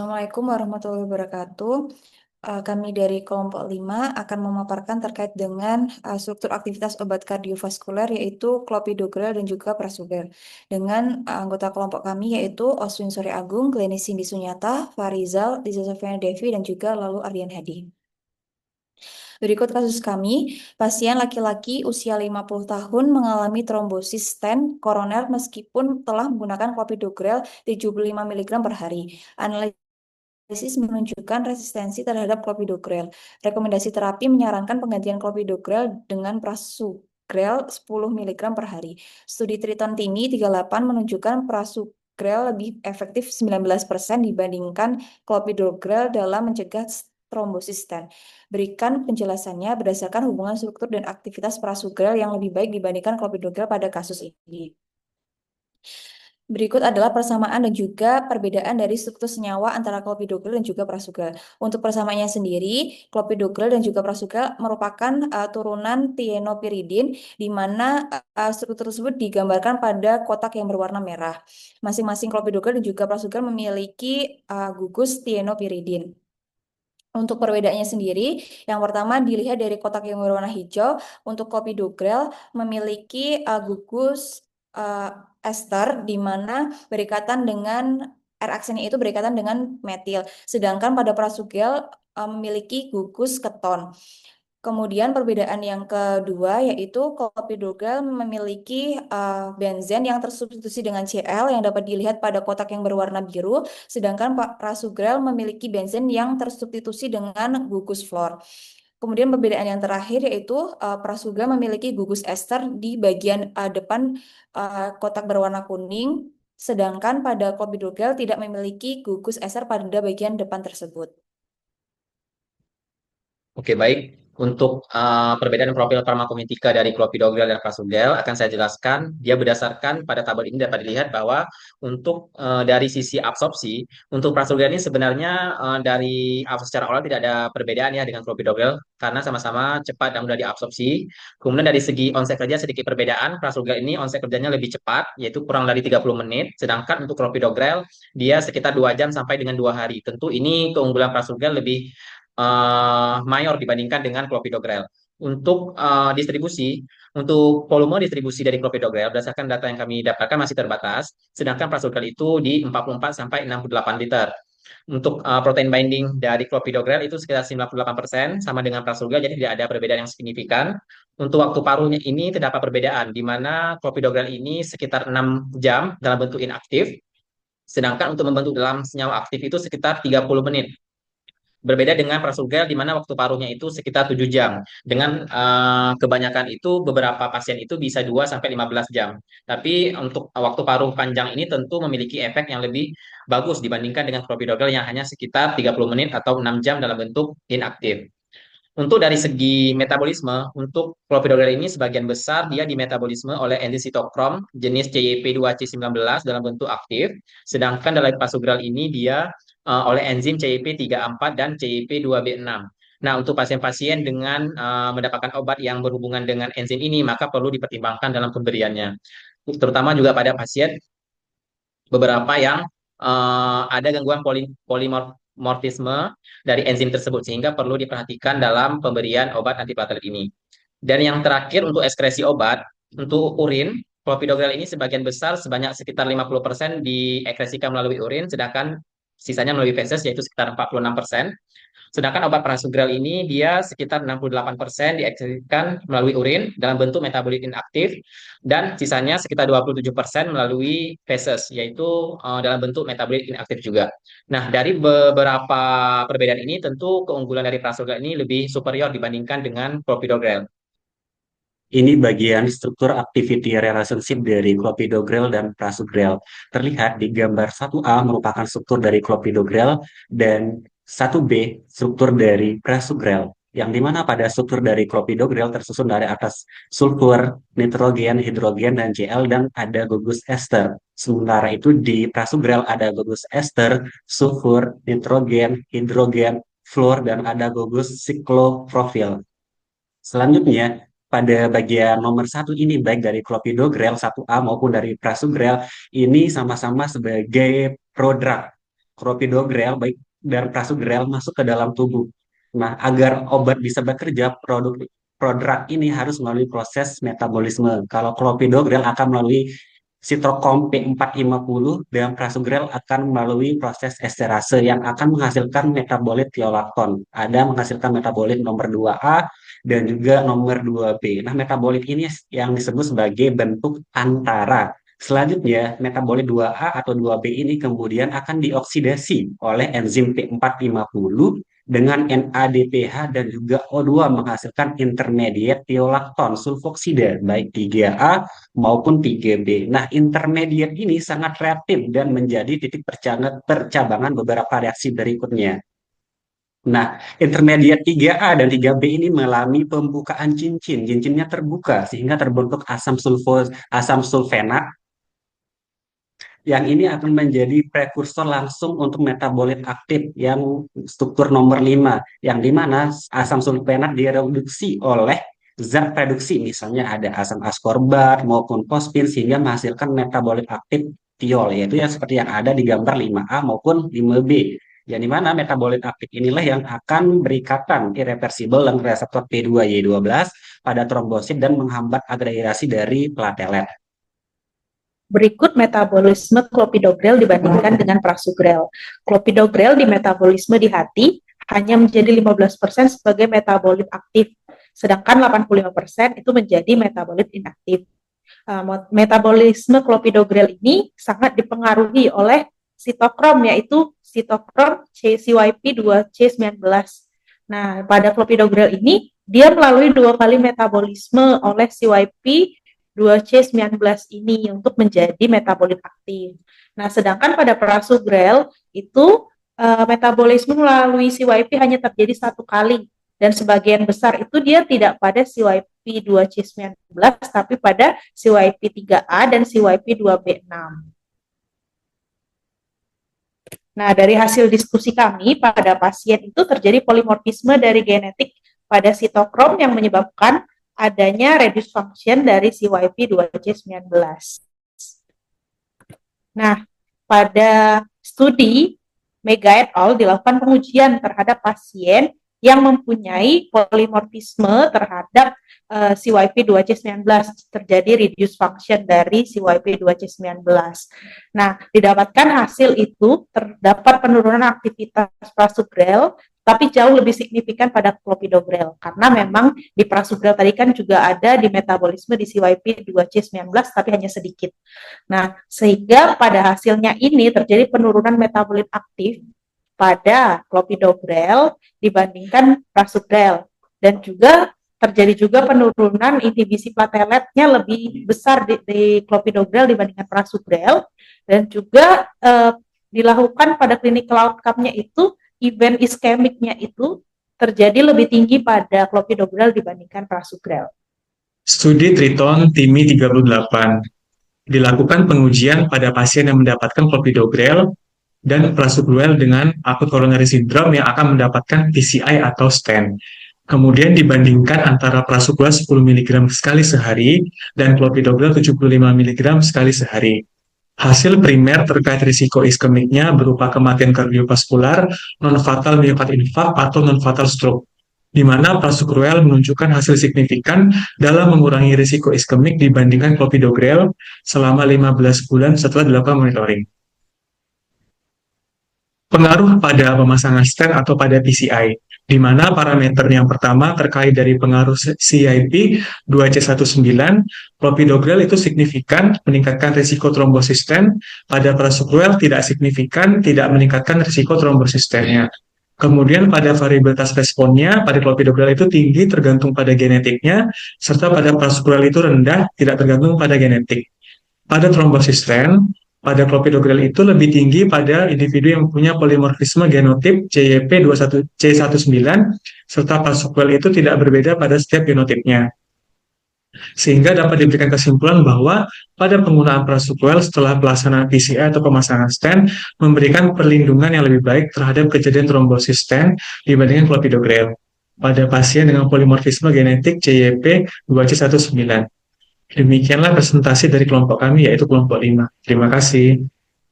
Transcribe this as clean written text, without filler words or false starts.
Assalamualaikum warahmatullahi wabarakatuh. Kami dari kelompok 5 akan memaparkan terkait dengan struktur aktivitas obat kardiovaskuler yaitu clopidogrel dan juga prasugrel. Dengan anggota kelompok kami yaitu Oswin Sori Agung, Glenis Cindy Sunyata, Farizal, Liza Sofyan Devi, dan juga lalu Ardian Hadi. Berikut kasus kami, pasien laki-laki usia 50 tahun mengalami trombosis stent koroner meskipun telah menggunakan clopidogrel 75 mg per hari. Analisis menunjukkan resistensi terhadap clopidogrel. Rekomendasi terapi menyarankan penggantian clopidogrel dengan prasugrel 10 mg per hari. Studi Triton Tini 38 menunjukkan prasugrel lebih efektif 19% dibandingkan clopidogrel dalam mencegah trombosis stent. Berikan penjelasannya berdasarkan hubungan struktur dan aktivitas prasugrel yang lebih baik dibandingkan clopidogrel pada kasus ini. Berikut adalah persamaan dan juga perbedaan dari struktur senyawa antara clopidogrel dan juga prasugrel. Untuk persamaannya sendiri, clopidogrel dan juga prasugrel merupakan turunan thienopiridin, di mana struktur tersebut digambarkan pada kotak yang berwarna merah. Masing-masing clopidogrel dan juga prasugrel memiliki gugus thienopiridin. Untuk perbedaannya sendiri, yang pertama dilihat dari kotak yang berwarna hijau. Untuk clopidogrel memiliki gugus ester di mana berikatan dengan R-aksennya itu berikatan dengan metil. Sedangkan pada prasugrel memiliki gugus keton. Kemudian perbedaan yang kedua yaitu clopidogrel memiliki benzen yang tersubstitusi dengan Cl yang dapat dilihat pada kotak yang berwarna biru, sedangkan prasugrel memiliki benzen yang tersubstitusi dengan gugus fluor. Kemudian perbedaan yang terakhir yaitu prasugrel memiliki gugus ester di bagian depan kotak berwarna kuning, sedangkan pada clopidogrel tidak memiliki gugus ester pada bagian depan tersebut. Oke, baik. Untuk perbedaan profil farmakokinetika dari clopidogrel dan prasugrel akan saya jelaskan. Dia berdasarkan pada tabel ini dapat dilihat bahwa untuk dari sisi absorpsi, untuk prasugrel ini sebenarnya dari secara oral tidak ada perbedaan ya dengan clopidogrel karena sama-sama cepat dan mudah diabsorpsi. Kemudian dari segi onset kerja sedikit perbedaan. Prasugrel ini onset kerjanya lebih cepat, yaitu kurang dari 30 menit. Sedangkan untuk clopidogrel dia sekitar 2 jam sampai dengan 2 hari. Tentu ini keunggulan prasugrel lebih mayor dibandingkan dengan clopidogrel. Untuk distribusi, untuk volume distribusi dari clopidogrel berdasarkan data yang kami dapatkan masih terbatas, sedangkan prasugrel itu di 44 sampai 68 liter. Untuk protein binding dari clopidogrel itu sekitar 98% sama dengan prasugrel, jadi tidak ada perbedaan yang signifikan. Untuk waktu paruhnya ini terdapat perbedaan, di mana clopidogrel ini sekitar 6 jam dalam bentuk inaktif, sedangkan untuk membentuk dalam senyawa aktif itu sekitar 30 menit. Berbeda dengan prasugrel di mana waktu paruhnya itu sekitar 7 jam. Dengan kebanyakan itu beberapa pasien itu bisa 2 sampai 15 jam. Tapi untuk waktu paruh panjang ini tentu memiliki efek yang lebih bagus dibandingkan dengan clopidogrel yang hanya sekitar 30 menit atau 6 jam dalam bentuk inaktif. Untuk dari segi metabolisme, untuk clopidogrel ini sebagian besar dia dimetabolisme oleh enzim sitokrom jenis CYP2C19 dalam bentuk aktif, sedangkan dari prasugrel ini dia oleh enzim CYP34 dan CYP2B6. Nah, untuk pasien-pasien dengan mendapatkan obat yang berhubungan dengan enzim ini, maka perlu dipertimbangkan dalam pemberiannya. Terutama juga pada pasien beberapa yang ada gangguan polimorfisme dari enzim tersebut sehingga perlu diperhatikan dalam pemberian obat antiplatelet ini. Dan yang terakhir untuk ekskresi obat, untuk urin, clopidogrel ini sebagian besar sebanyak sekitar 50% diekskresikan melalui urin, sedangkan sisanya melalui feses yaitu sekitar 46%. Sedangkan obat prasugrel ini dia sekitar 68% diekskresikan melalui urin dalam bentuk metabolit inaktif dan sisanya sekitar 27% melalui feses yaitu dalam bentuk metabolit inaktif juga. Nah, dari beberapa perbedaan ini tentu keunggulan dari prasugrel ini lebih superior dibandingkan dengan clopidogrel. Ini bagian struktur activity relationship dari clopidogrel dan prasugrel. Terlihat di gambar 1A merupakan struktur dari clopidogrel dan 1B struktur dari prasugrel. Yang dimana pada struktur dari clopidogrel tersusun dari atas sulfur, nitrogen, hidrogen, dan Cl dan ada gugus ester. Sementara itu di prasugrel ada gugus ester, sulfur, nitrogen, hidrogen, fluor, dan ada gugus sikloprofil. Selanjutnya, pada bagian nomor satu ini, baik dari clopidogrel 1A maupun dari prasugrel, ini sama-sama sebagai prodrug. clopidogrel baik dan prasugrel masuk ke dalam tubuh. Nah, agar obat bisa bekerja, prodrug ini harus melalui proses metabolisme. Kalau clopidogrel akan melalui sitokrom P450 dan prasugrel akan melalui proses esterase yang akan menghasilkan metabolit tiolakton. Ada menghasilkan metabolit nomor 2A dan juga nomor 2B. Nah, metabolit ini yang disebut sebagai bentuk antara. Selanjutnya, metabolit 2A atau 2B ini kemudian akan dioksidasi oleh enzim P450 dengan NADPH dan juga O2 menghasilkan intermediate tiolakton sulfoksida baik 3A maupun 3B. Nah, intermediate ini sangat reaktif dan menjadi titik percabangan beberapa reaksi berikutnya. Nah, intermediate 3A dan 3B ini mengalami pembukaan cincin. Cincinnya terbuka sehingga terbentuk asam sulfenat yang ini akan menjadi prekursor langsung untuk metabolit aktif yang struktur nomor 5, yang di mana asam sulfenat direduksi oleh zat reduksi, misalnya ada asam askorbat maupun fosfin sehingga menghasilkan metabolit aktif tiol, yaitu yang seperti yang ada di gambar 5A maupun 5B. Yang di mana metabolit aktif inilah yang akan berikatan irreversibel dengan reseptor P2Y12 pada trombosit dan menghambat agregasi dari platelet. Berikut metabolisme clopidogrel dibandingkan dengan prasugrel. Clopidogrel di metabolisme di hati hanya menjadi 15% sebagai metabolit aktif, sedangkan 85% itu menjadi metabolit inaktif. Metabolisme clopidogrel ini sangat dipengaruhi oleh sitokrom, yaitu sitokrom CYP2C19. Nah, pada clopidogrel ini, dia melalui 2 kali metabolisme oleh CYP2C19 ini untuk menjadi metabolit aktif. Nah, sedangkan pada prasugrel itu metabolisme melalui CYP hanya terjadi 1 kali, dan sebagian besar itu dia tidak pada CYP2C19 tapi pada CYP3A dan CYP2B6. Nah, dari hasil diskusi kami pada pasien itu terjadi polimorfisme dari genetik pada sitokrom yang menyebabkan adanya reduced function dari CYP2C19. Nah, pada studi Mega et al. Dilakukan pengujian terhadap pasien yang mempunyai polimorfisme terhadap CYP2C19, terjadi reduced function dari CYP2C19. Nah, didapatkan hasil itu terdapat penurunan aktivitas prasugrel, tapi jauh lebih signifikan pada clopidogrel, karena memang di prasugrel tadi kan juga ada di metabolisme di CYP2C19, tapi hanya sedikit. Nah, sehingga pada hasilnya ini terjadi penurunan metabolit aktif pada clopidogrel dibandingkan prasugrel, dan juga terjadi juga penurunan inhibisi plateletnya lebih besar di clopidogrel dibandingkan prasugrel, dan juga dilakukan pada clinical outcome-nya itu event iskemiknya itu terjadi lebih tinggi pada clopidogrel dibandingkan prasugrel. Studi Triton TIMI 38 dilakukan pengujian pada pasien yang mendapatkan clopidogrel dan prasugrel dengan akut coronary syndrome yang akan mendapatkan PCI atau stent. Kemudian dibandingkan antara prasugrel 10 mg sekali sehari dan clopidogrel 75 mg sekali sehari. Hasil primer terkait risiko iskemiknya berupa kematian kardiovaskular, non-fatal myocard infarct atau non-fatal stroke, di mana prasugrel menunjukkan hasil signifikan dalam mengurangi risiko iskemik dibandingkan clopidogrel selama 15 bulan setelah dilakukan monitoring. Pengaruh pada pemasangan stent atau pada PCI, di mana parameter yang pertama terkait dari pengaruh CYP2C19, clopidogrel itu signifikan meningkatkan risiko trombosis stent, pada prasugrel tidak signifikan, tidak meningkatkan risiko trombosis stentnya. Kemudian pada variabilitas responnya, pada clopidogrel itu tinggi tergantung pada genetiknya, serta pada prasugrel itu rendah, tidak tergantung pada genetik. Pada trombosis stent, pada clopidogrel itu lebih tinggi pada individu yang punya polimorfisme genotip CYP21C19, serta prasugrel itu tidak berbeda pada setiap genotipnya. Sehingga dapat diberikan kesimpulan bahwa pada penggunaan prasugrel setelah pelaksanaan PCI atau pemasangan stent memberikan perlindungan yang lebih baik terhadap kejadian trombosis stent dibandingkan clopidogrel pada pasien dengan polimorfisme genetik CYP2C19. Demikianlah presentasi dari kelompok kami, yaitu kelompok 5. Terima kasih.